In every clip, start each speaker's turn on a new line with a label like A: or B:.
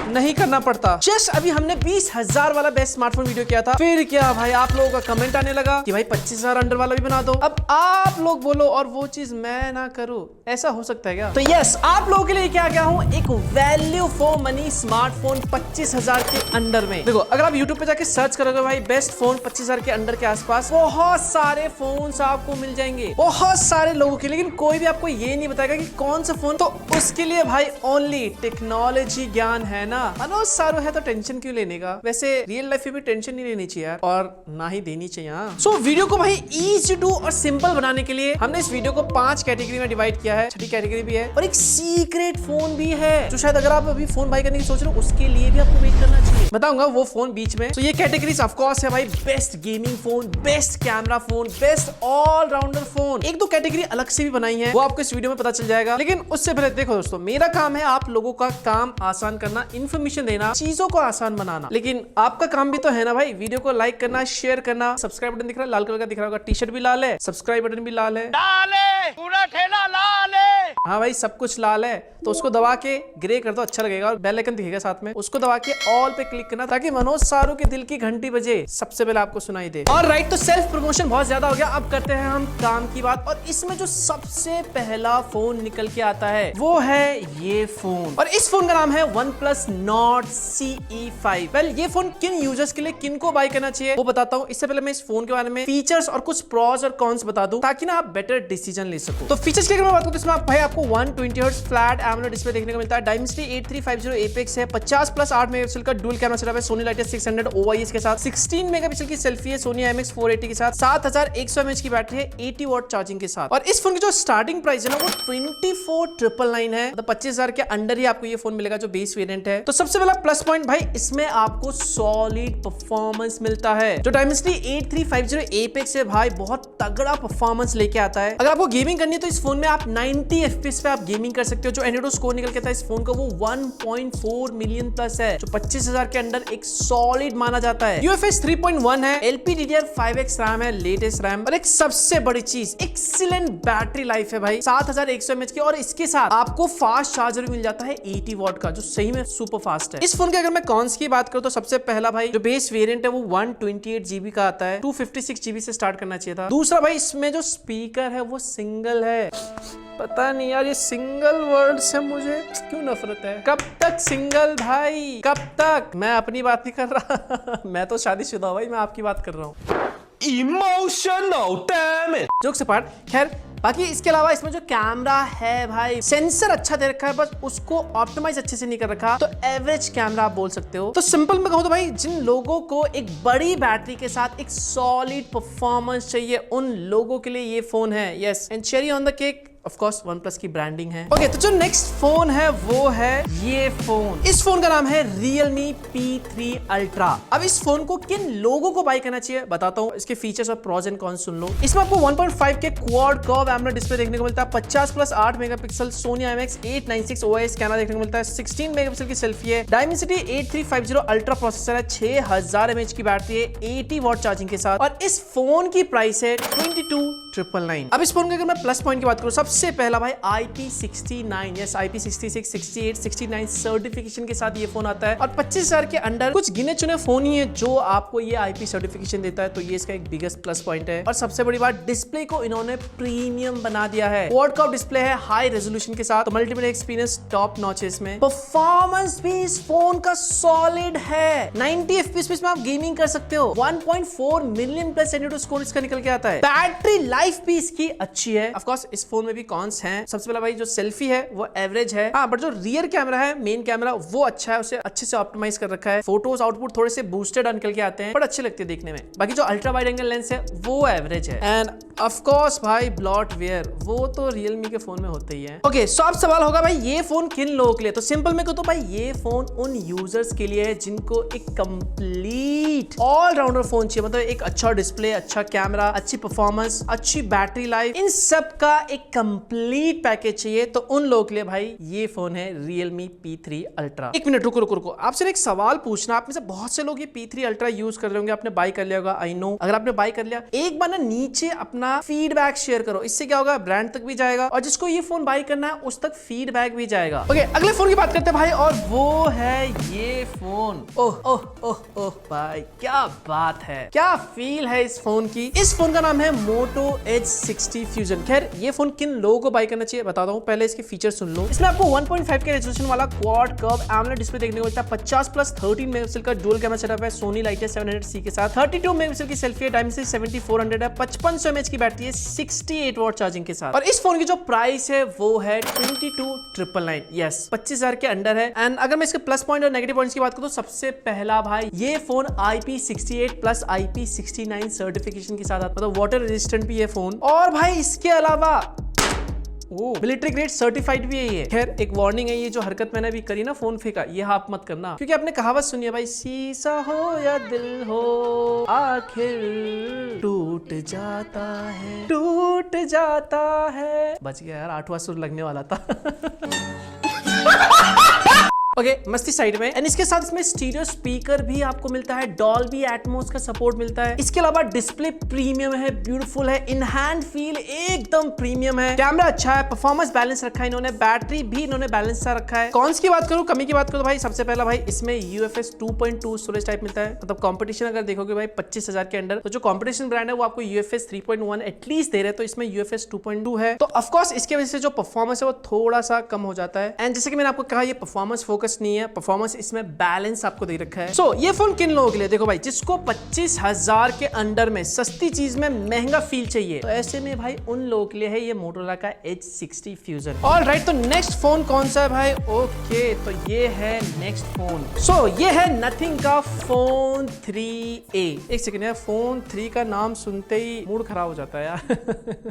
A: नहीं करना पड़ता। जस्ट अभी हमने 20,000 वाला बेस्ट स्मार्टफोन वीडियो किया था, फिर क्या भाई आप लोगों का कमेंट आने लगा कि भाई 25,000 अंडर वाला भी बना दो। अब आप लोग बोलो और वो चीज मैं ना करूं, ऐसा हो सकता है क्या? तो यस, आप लोगों के लिए क्या क्या हूं, एक वैल्यू फॉर मनी स्मार्टफोन 25,000 के अंडर में। देखो अगर आप YouTube पे जाके सर्च करोगे भाई बेस्ट फोन 25,000 के अंडर के आसपास, बहुत सारे फोन्स आपको मिल जाएंगे, बहुत सारे लोगों के, लेकिन कोई भी आपको ये नहीं बताएगा कि कौन सा फोन। तो उसके लिए भाई ओनली टेक्नोलॉजी ज्ञान है ना। मनोज सारू है तो टेंशन क्यों लेने का? वैसे रियल लाइफ में भी टेंशन नहीं लेनी चाहिए यार, और ना ही देनी चाहिए। सो वीडियो को भाई इजी टू और सिंपल बनाने के लिए हमने इस वीडियो को 5 कैटेगरी में डिवाइड किया है। छठी कैटेगरी भी है और एक सीक्रेट फोन भी है, जो शायद अगर आप अभी फोन बाय करने की सोच रहे हो उसके लिए भी आपको वेट करना चाहिए। बताऊंगा वो फोन बीच में। तो ये कैटेगरीज ऑफ कोर्स है भाई, best gaming phone, best camera phone, best all rounder phone. एक दो कैटेगरी अलग से भी बनाई है, वो आपको इस वीडियो में पता चल जाएगा। लेकिन उससे पहले देखो दोस्तों, मेरा काम है आप लोगों का काम आसान करना, इन्फॉर्मेशन देना, चीजों को आसान बनाना। लेकिन आपका काम भी तो है ना भाई, वीडियो को लाइक करना, शेयर करना। सब्सक्राइब बटन दिख रहा है लाल कलर का, दिख रहा होगा। टी शर्ट भी लाल है, सब्सक्राइब बटन भी लाल है,
B: पूरा ठेला लाल है।
A: हाँ भाई सब कुछ लाल है, तो उसको दबा के ग्रे कर दो, अच्छा लगेगा। और बेल आइकन दिखेगा साथ में, उसको दबा के ऑल पे क्लिक करना, ताकि मनोज सारू के दिल की घंटी बजे, सबसे पहले आपको सुनाई दे। और राइट, तो सेल्फ प्रमोशन बहुत ज्यादा हो गया, अब करते हैं हम काम की बात। और इसमें जो सबसे पहला फोन निकल के आता है वो है ये फोन, और इस फोन का नाम है OnePlus Nord CE5। वेल ये फोन किन यूजर्स के लिए, किन को बाय करना चाहिए वो बताता हूँ। इससे पहले मैं इस फोन के बारे में फीचर्स और कुछ प्रॉस और कॉन्स बता दूं, ताकि ना आप बेटर डिसीजन ले सको। तो फीचर्स की अगर मैं बात करूं तो इसमें भाई आपको 120Hz फ्लैट एमोलेड डिस्प्ले देखने को मिलता है, Dimensity 8350 एपेक्स है, 50+ 8 मेगापिक्सल का डुअल कैमरा सेटअप है, Sony Altus 600 OIS के साथ, 16 मेगापिक्सल की सेल्फी है Sony IMX 480 के साथ, 7100 mAh की बैटरी है, 80 वॉट चार्जिंग के साथ। और इस फोन की जो स्टार्टिंग प्राइस है ना वो 24,999 है, मतलब 25,000 के अंडर ही आपको ये फोन मिलेगा जो बेस वेरिएंट है। तो सबसे पहला प्लस पॉइंट भाई, इसमें आपको सॉलिड परफॉर्मेंस मिलता है। जो Dimensity 8350 एपेक्स है भाई, बहुत तगड़ा परफॉर्मेंस लेके आता है। अगर आपको गेमिंग करनी है तो इस फोन में आप 90 FPS पे आप गेमिंग कर सकते हो। जो एंड्रॉइड स्कोर निकल के था इस फोन का वो 1.4 मिलियन प्लस है, जो 25,000 के अंडर एक सॉलिड माना जाता है। UFS 3.1 है, LPDDR5X रैम है, लेटेस्ट रैम, और एक सबसे बड़ी चीज, एक्सीलेंट बैटरी लाइफ है भाई, 7100 mAh की। और इसके साथ आपको फास्ट चार्जर भी मिल जाता है 80 वॉट का, जो सही में सुपर फास्ट है। इस फोन के अगर मैं कॉन्स की बात करूं तो सबसे पहला भाई जो बेस वेरिएंट है वो 128GB का आता है, 256GB से स्टार्ट करना चाहिए था। दूसरा भाई इसमें जो स्पीकर है वो सिंगल है। पता नहीं यार, ये सिंगल वर्ड से मुझे क्यों नफरत है। कब तक सिंगल भाई, कब तक? मैं अपनी बात नहीं कर रहा मैं तो शादीशुदा भाई, मैं आपकी बात कर रहा हूँ।
B: Emotional damn it।
A: Jokes apart, खैर बाकी इसके अलावा इसमें जो कैमरा है भाई, सेंसर अच्छा दे रखा है, बस उसको ऑप्टिमाइज अच्छे से नहीं कर रखा, तो एवरेज कैमरा आप बोल सकते हो। तो सिंपल में कहूं तो भाई, जिन लोगों को एक बड़ी बैटरी के साथ एक सॉलिड परफॉर्मेंस चाहिए, उन लोगों के लिए ये फोन है। Yes, and cherry on the cake of course OnePlus की ब्रांडिंग है। ओके, तो जो नेक्स्ट फोन है वो है ये फोन। इस फोन का नाम है Realme P3 Ultra। अब इस फोन को किन लोगों को बाय करना चाहिए बताता हूँ, इसके फीचर्स और प्रॉस एंड कॉन्स सुन लो। इसमें आपको 1.5 के क्वाड कर्व एमोलेड डिस्प्ले देखने को मिलता है, 50+ 8 megapixel Sony IMX 896 OIS camera देखने को मिलता है, 16 मेगापिक्सल की सेल्फी है, Dimensity 8350 अल्ट्रा प्रोसेसर है, 6000 mAh की बैटरी है, 80 वॉट चार्जिंग के साथ। और इस फोन की प्राइस है 22,999। अब इस फोन के अगर मैं प्लस पॉइंट की बात करूँ, सबसे पहला भाई IP69, यस IP66, 68, 69 सर्टिफिकेशन के साथ ये फोन आता है। और 25,000 के अंडर कुछ गिने चुने फोन ही है जो आपको ये IP सर्टिफिकेशन देता है, तो ये इसका एक बिगेस्ट प्लस पॉइंट है। और सबसे बड़ी बात, डिस्प्ले को इन्होंने प्रीमियम बना दिया है, क्वाड कर्व डिस्प्ले है हाई रेजोल्यूशन के साथ, तो मल्टीमीडिया एक्सपीरियंस टॉप नॉच है इसमें। परफॉर्मेंस भी इस फोन का सॉलिड है, 90 FPS में आप गेमिंग कर सकते हो, 1.4 मिलियन प्लस एंड्रॉइड स्कोर इसका निकल के आता है। बैटरी लाइफ भी इसकी अच्छी है। ऑफ कोर्स इस फोन में भी कॉन्स हैं। सबसे पहला भाई जो सेल्फी है वो एवरेज है, हाँ, बट जो रियर कैमरा है, मेन कैमरा, वो अच्छा है, उसे अच्छे से ऑप्टिमाइज कर रखा है। फोटोज आउटपुट थोड़े से बूस्टेड निकल के आते हैं, बट अच्छे लगते हैं देखने में। बाकी जो अल्ट्रा वाइड एंगल लेंस है वो एवरेज है। एंड ऑफ कोर्स भाई ब्लॉटवेयर वो तो Realme के फोन में होते ही है। ओके, सो अब सवाल होगा भाई ये फोन किन लोगों के लिए, तो सिंपल में कहूं तो भाई ये फोन उन यूजर्स के लिए है जिनको एक कंप्लीट ऑलराउंडर फोन चाहिए, मतलब एक अच्छा डिस्प्ले, अच्छा कैमरा, अच्छी परफॉर्मेंस, अच्छा अच्छी बैटरी लाइफ, इन सब का एक कंप्लीट पैकेज चाहिए तो उन लोगों के लिए भाई ये फोन है Realme P3 Ultra। एक मिनट रुको रुको रुको, आपसे एक सवाल पूछना। आप में से बहुत से लोग ये P3 Ultra यूज कर रहे होंगे, आपने बाय कर लिया होगा, आई नो। अगर आपने बाय कर लिया, एक बार ना नीचे अपना फीडबैक शेयर करो, इससे क्या होगा, ब्रांड तक भी जाएगा और जिसको ये फोन बाय करना है उस तक फीडबैक भी जाएगा। ओके, अगले फोन की बात करते हैं भाई, और वो है ये फोन। ओह ओह ओह ओह भाई, क्या बात है, क्या फील है इस फोन की। इस फोन का नाम है Moto Edge 60 Fusion। खैर ये फोन किन लोगों को बाय करना चाहिए बताता हूँ, पहले इसके फीचर सुन लो। इसमें आपको 1.5 के रेजोल्यूशन वाला क्वाड कर्व एमोलेड डिस्प्ले देखने को मिलता है, 50+13 मेगापिक्सल का डुअल कैमरा सेटअप है, सोनी लाइटिया 700C के साथ, 32 मेगापिक्सल की सेल्फी है, डायमेंसिटी 7400 है, 5500 mAh की बैटरी है, 68 वॉट चार्जिंग के साथ। और इस फोन की जो प्राइस है वो है 22,999। यस, 25,000 के अंडर है। एंड अगर मैं इसके प्लस पॉइंट और नेगेटिव पॉइंट्स की बात करूं तो सबसे पहला भाई, ये फोन IP68+ IP69 सर्टिफिकेशन के साथ आता है, मतलब वाटर रेजिस्टेंट भी है फोन। और भाई इसके अलावा मिलिट्री ग्रेड सर्टिफाइड भी है ये। खैर एक वार्निंग है, ये जो हरकत मैंने अभी करी ना फोन फेंका, ये आप मत करना, क्योंकि आपने कहावत सुनी है भाई, शीशा हो या दिल हो आखिर टूट जाता है। बच गया यार, 8वां सुर लगने वाला था। ओके, मस्ती साइड में। एंड इसके साथ इसमें स्टीरियो स्पीकर भी आपको मिलता है, डॉल्बी एटमॉस का सपोर्ट मिलता है। इसके अलावा डिस्प्ले प्रीमियम है, ब्यूटीफुल है, इन हैंड फील एकदम प्रीमियम है, कैमरा अच्छा है, परफॉर्मेंस बैलेंस रखा है इन्होंने, बैटरी भी इन्होंने बैलेंस सा रखा है। कॉन्स की बात करूं, कमी की बात करूं भाई, सबसे पहला भाई इसमें UFS 2.2 स्टोरेज टाइप मिलता है, मतलब कंपटीशन अगर देखोगे भाई 25,000 के अंदर, तो जो कंपटीशन ब्रांड है वो आपको UFS 3.1 एटलीस्ट दे रहे हैं, तो इसमें UFS 2.2 है, तो ऑफकोर्स इसकी वजह से जो परफॉर्मेंस है वो थोड़ा सा कम हो जाता है। एंड जैसे कि मैंने आपको कहा, ये परफॉर्मेंस फोकस नहीं है, परफॉर्मेंस इसमें बैलेंस आपको दे रखा है। सो ये फोन किन लोगों के लिए, देखो भाई, जिसको 25,000 के अंडर में सस्ती चीज में महंगा फील चाहिए, तो ऐसे में भाई उन लोगों के लिए है ये Motorola का Edge 60 Fusion। ऑलराइट, तो नेक्स्ट फोन कौन सा है भाई? ओके, तो ये है नेक्स्ट फोन। सो ये है नथिंग का फोन 3A। एक सेकंड यार, फोन 3 का नाम सुनते ही मूड खराब हो जाता है यार।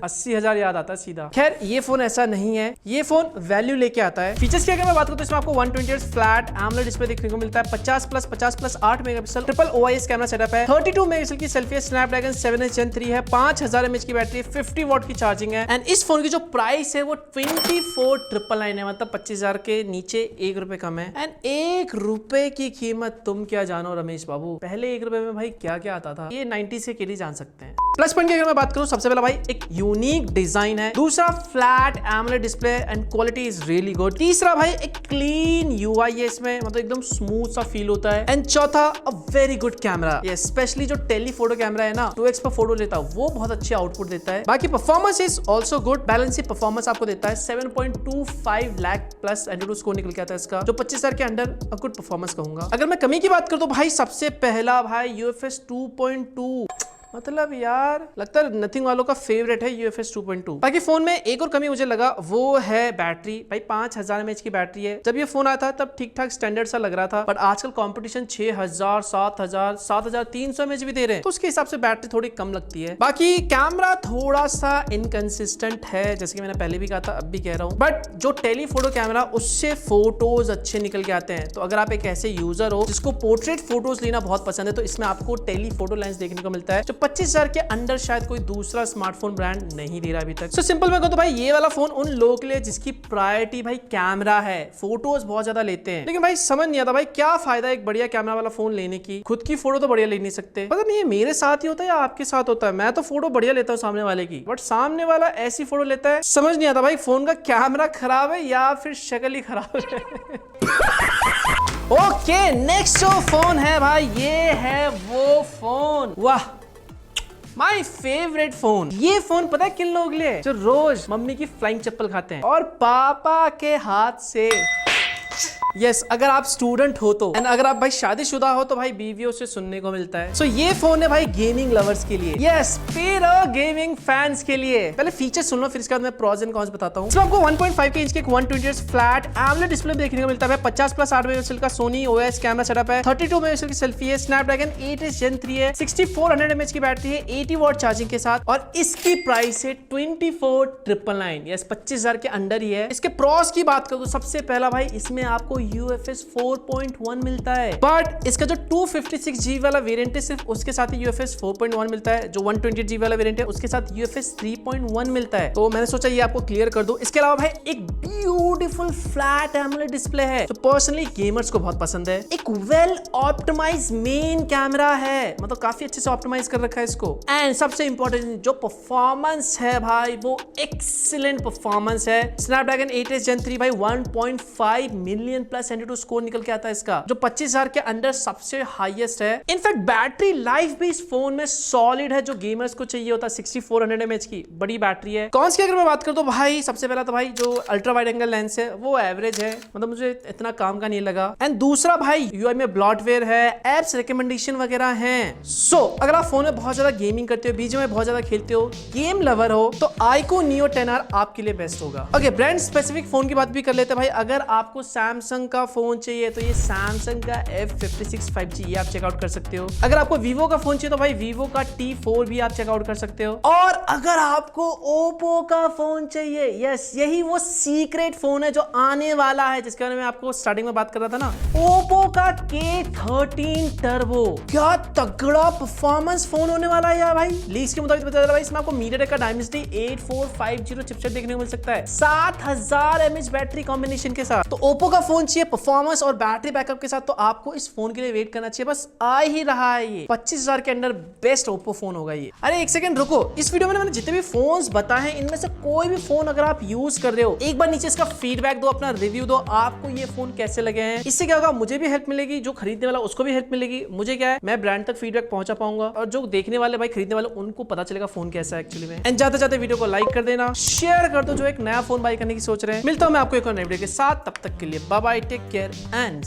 A: 80,000 याद आता है सीधा। खैर ये फोन ऐसा नहीं है, ये फोन वैल्यू लेके आता है। फीचर्स की अगर मैं बात करूं तो इसमें आपको 120 फ्लैट एमोलेड डिस्प्ले देखने को मिलता है, 50+50+8 megapixel triple OIS camera setup है, 32 मेगापिक्सल की सेल्फी है, स्नैपड्रैगन 7H Gen 3 है, 5000 mAh की बैटरी है, 50 वॉट की चार्जिंग है। एंड इस फोन की जो प्राइस है वो 24,999 है, मतलब 25,000 के नीचे 1 रुपए कम है। एंड 1 रुपए की कीमत तुम क्या जानो रमेश बाबू, पहले 1 रुपए में भाई क्या क्या आता था, ये 90 से किडी जान सकते हैं। प्लस पॉइंट की अगर मैं बात करूं, सबसे पहला भाई एक यूनिक डिजाइन है, दूसरा flat AMOLED display and quality is really good, तीसरा भाई एक क्लीन UI है इसमें, मतलब एकदम स्मूथ सा फील होता है, एंड चौथा अ वेरी गुड कैमरा। ये स्पेशली जो टेलीफोटो कैमरा है ना, 2x पर फोटो लेता है, वो बहुत अच्छी आउटपुट देता है। बाकी performance is also good, balance performance आपको देता है, 7.25 लाख प्लस एंड्रॉइड स्कोर निकल के आता है इसका, जो 25,000 के अंडर अ गुड परफॉर्मेंस कहूंगा। अगर मैं कमी की बात करूं तो भाई सबसे पहला भाई UFS 2.2, मतलब यार लगता है नथिंग वालों का फेवरेट है UFS 2.2। बाकी फोन में एक और कमी मुझे लगा, वो है बैटरी। भाई 5000 mAh की बैटरी है, जब ये फोन आया था तब ठीक ठाक स्टैंडर्ड सा लग रहा था, बट आजकल कंपटीशन 6000, 7000, 7300 mAh भी दे रहे हैं, तो उसके हिसाब से बैटरी थोड़ी कम लगती है। बाकी कैमरा थोड़ा सा इनकंसिस्टेंट है, जैसे कि मैंने पहले भी कहा था, अब भी कह रहा हूँ, बट जो टेलीफोटो कैमरा उससे फोटोज अच्छे निकल के आते हैं। तो अगर आप एक ऐसे यूजर हो जिसको पोर्ट्रेट फोटोज लेना बहुत पसंद है, तो इसमें आपको टेलीफोटो लेंस देखने को मिलता है, जो 25,000 के अंडर शायद कोई दूसरा स्मार्टफोन ब्रांड नहीं दे रहा अभी तक। सो सिंपल मैं कहूं तो भाई ये वाला फोन उन लोगों के लिए जिसकी प्रायोरिटी भाई कैमरा है, फोटोज बहुत ज्यादा लेते हैं, लेकिन भाई समझ नहीं आता भाई क्या फायदा एक बढ़िया कैमरा वाला फोन लेने की, खुद की फोटो तो बढ़िया ले नहीं सकते। पता नहीं ये मेरे साथ ही होता है या आपके साथ होता है, मैं तो फोटो बढ़िया लेता हूँ सामने वाले की, बट सामने वाला ऐसी फोटो लेता है, समझ नहीं आता भाई फोन का कैमरा खराब है या फिर शक्ल ही खराब है। ओके, नेक्स्ट जो फोन है भाई, ये है वो फोन, वाह माई फेवरेट फोन। ये फोन पता है किन लोगों के लिए, जो रोज मम्मी की फ्लाइंग चप्पल खाते हैं और पापा के हाथ से। यस, अगर आप स्टूडेंट हो तो, एंड अगर आप भाई शादीशुदा हो तो भाई बीवियों से सुनने को मिलता है। सो ये फोन है भाई गेमिंग लवर्स के लिए, यस, फिर गेमिंग फैंस के लिए। पहले फीचर सुन लो, फिर इसके बाद मैं प्रोज एंड कॉन्स बताता हूँ। इसमें आपको 1.5 इंच के 120 फ्लैट एमोलेड डिस्प्ले देखने को मिलता है, 50+8 मेगापिक्सल का सोनी OIS कैमरा सेटअप है, 32 मेगापिक्सल की सेल्फी है, स्नैपड्रैगन 8H Gen 3 है, 6400 mAh की बैटरी है, 80 वॉट चार्जिंग के साथ, और इसकी प्राइस है 24,999। यस, 25,000 के अंडर ही है। इसके प्रोज की बात करूँ तो सबसे पहला भाई इसमें आपको UFS 4.1 मिलता है, बट इसका जो 256GB वाला वेरिएंट है सिर्फ उसके साथ ही UFS 4.1 मिलता है। जो 128GB वाला वेरिएंट है उसके साथ UFS 3.1 मिलता है। तो मैंने सोचा ये आपको क्लियर कर दूं। इसके अलावा भाई एक ब्यूटीफुल फ्लैट एमोलेड डिस्प्ले है जो पर्सनली गेमर्स को बहुत पसंद है। एक वेल ऑप्टिमाइज्ड मेन कैमरा है, मतलब काफी अच्छे से ऑप्टिमाइज कर रखा है इसको। एंड सबसे इंपॉर्टेंट जो परफॉर्मेंस है भाई, वो एक्सीलेंट परफॉर्मेंस है। स्नैपड्रैगन 8s Gen 3 भाई 1.5 मिलियन प्लस एंट्री स्कोर निकल के आता है इसका, जो 25,000 के अंडर सबसे हाईएस्ट है। इनफैक्ट बैटरी लाइफ भी इस फोन में सॉलिड है, जो गेमर्स को चाहिए होता है। 6400 mAh की बड़ी बैटरी है। कौन सी अगर मैं बात कर दूं भाई, सबसे पहला तो भाई जो अल्ट्रा वाइड एंगल लेंस है वो एवरेज है, मतलब मुझे इतना काम का नहीं लगा। एंड दूसरा भाई यूआई में ब्लॉटवेयर है, एप्स रिकमेंडेशन वगैरह हैं। सो अगर आप फोन में बहुत ज्यादा गेमिंग करते हो, बीजे में बहुत ज्यादा खेलते हो, गेम लवर हो, तो iQOO Neo 10R आपके लिए बेस्ट होगा। ओके, ब्रांड स्पेसिफिक फोन की बात भी कर लेते हैं भाई। अगर आपको सैमसंग का फोन चाहिए तो ये सैमसंग का F56 5G ये आप चेकआउट कर सकते हो। अगर आपको वीवो का फोन चाहिए तो भाई वीवो का T4 भी आप चेकआउट कर सकते हो। और अगर आपको ओप्पो का फोन चाहिए, यस यही वो सीक्रेट फोन है जो आने वाला है, जिसके बारे में आपको स्टार्टिंग में बात कर रहा था ना, ओप्पो का K13 टर्बो। क्या तगड़ा परफॉर्मेंस फोन होने वाला है यार भाई। लीक्स के मुताबिक बताया जा रहा है इसमें आपको MediaTek का Dimensity 8450 चिपसेट देखने को मिल सकता है, 7000 mAh बैटरी कॉम्बिनेशन के साथ। तो ओप्पो का फोन चाहिए परफॉर्मेंस और बैटरी बैकअप के साथ, तो आपको इस फोन के लिए वेट करना चाहिए। बस आ ही रहा है ये 25,000 के अंदर बेस्ट ओप्पो फोन होगा ये। अरे एक सेकंड रुको, इस वीडियो में मैंने जितने भी फोन्स बताए हैं इनमें से कोई भी फोन अगर आप यूज कर रहे हो, एक बार नीचे इसका फीडबैक दो, अपना रिव्यू दो, आपको ये फोन कैसे लगे हैं। इससे क्या होगा, मुझे भी हेल्प मिलेगी, जो खरीदने वाला उसको भी हेल्प मिलेगी। मुझे क्या है, मैं ब्रांड तक फीडबैक पहुंचा पाऊंगा, और जो देखने वाले भाई खरीदने वाले उनको पता चलेगा फोन कैसा है एक्चुअली में। एंड जाते जाते वीडियो को लाइक कर देना, शेयर कर दो जो एक नया फोन बाय करने की सोच रहे हैं। मिलता हूं मैं आपको एक और नए वीडियो के साथ, तब तक के लिए bye bye, take care and